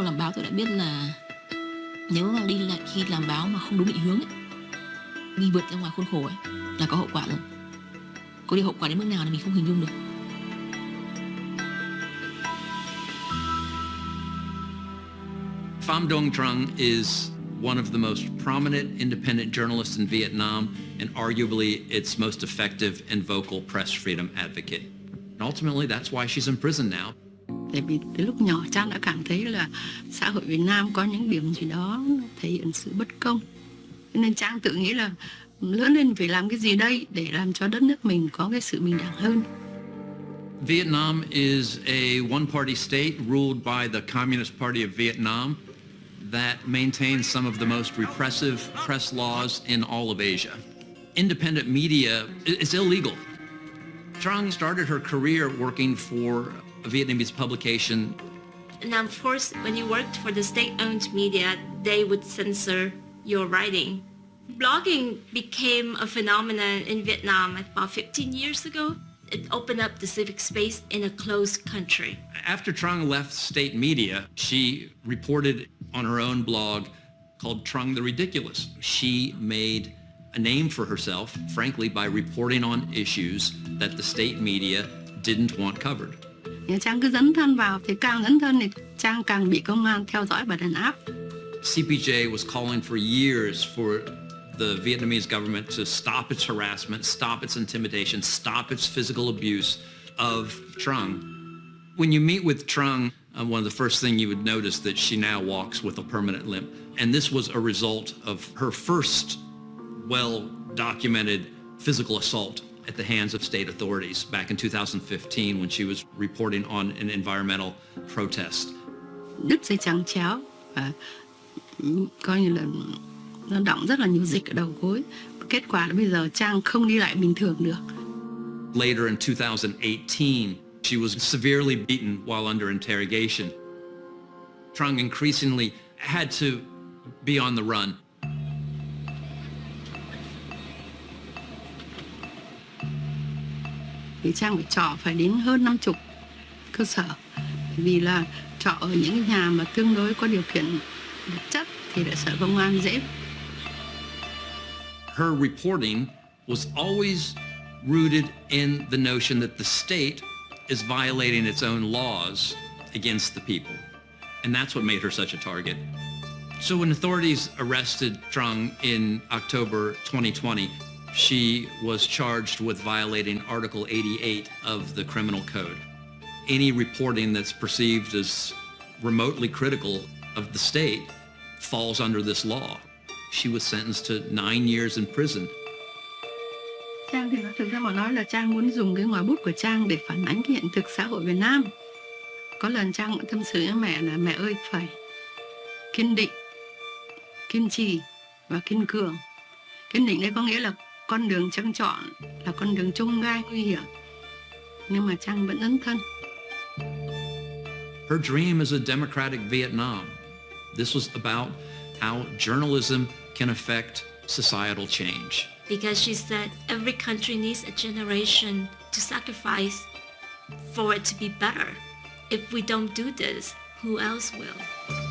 đầu làm báo tôi đã biết là nếu mà đi lại khi làm báo mà không đúng định hướng ấy, đi vượt ra ngoài khuôn khổ ấy, là có hậu quả rồi. Có điều hậu quả đến mức nào thì mình không hình dung được. Pham Doan Trang is one of the most prominent independent journalists in Vietnam and arguably its most effective and vocal press freedom advocate. And ultimately, that's why she's in prison now. Tại vì từ lúc nhỏ Trang đã cảm thấy là xã hội Việt Nam có những điểm gì đó thể hiện sự bất công. Nên Trang tự nghĩ là lớn lên phải làm cái gì đây để làm cho đất nước mình có cái sự bình đẳng hơn. Vietnam is a one-party state ruled by the Communist Party of Vietnam that maintains some of the most repressive press laws in all of Asia. Independent media is illegal. Trang started her career working for a Vietnamese publication. And of course, when you worked for the state-owned media, they would censor your writing. Blogging became a phenomenon in Vietnam about 15 years ago. It opened up the civic space in a closed country. After Trang left state media, she reported on her own blog called Trang the Ridiculous. She made a name for herself, frankly, by reporting on issues that the state media didn't want covered. Trang cứ dấn thân vào, thì càng dấn thân thì Trang càng bị công an theo dõi và đàn áp. CPJ was calling for years for the Vietnamese government to stop its harassment, stop its intimidation, stop its physical abuse of Trang. When you meet with Trang, one of the first things you would notice that she now walks with a permanent limp. And this was a result of her first well-documented physical assault at the hands of state authorities back in 2015 when she was reporting on an environmental protest. Đứt dây trắng chéo và coi như là nó đọng rất là nhiều dịch ở đầu gối. Kết quả là bây giờ Trang không đi lại bình thường được. Later in 2018, she was severely beaten while under interrogation. Trang increasingly had to be on the run. Thì Trang phải trọ phải đến hơn 50 cơ sở. Vì là trọ ở những nhà mà tương đối có điều kiện vật chất thì để sở công an dễ. Her reporting was always rooted in the notion that the state is violating its own laws against the people. And that's what made her such a target. So when authorities arrested Trang in October 2020, she was charged with violating Article 88 of the Criminal Code. Any reporting that's perceived as remotely critical of the state falls under this law. She was sentenced to 9 years in prison. Trang thì thực ra mà nói là Trang muốn dùng cái ngòi bút của Trang để phản ánh cái hiện thực xã hội Việt Nam. Có lần Trang cũng tâm sự với mẹ là mẹ ơi phải kiên định, kiên trì và kiên cường. Kiên định đấy có nghĩa là con đường Trang chọn là con đường chông gai nguy hiểm. Nhưng mà Trang vẫn dấn thân. Her dream is a democratic Vietnam. This was about how journalism can affect societal change. Because she said every country needs a generation to sacrifice for it to be better. If we don't do this, who else will?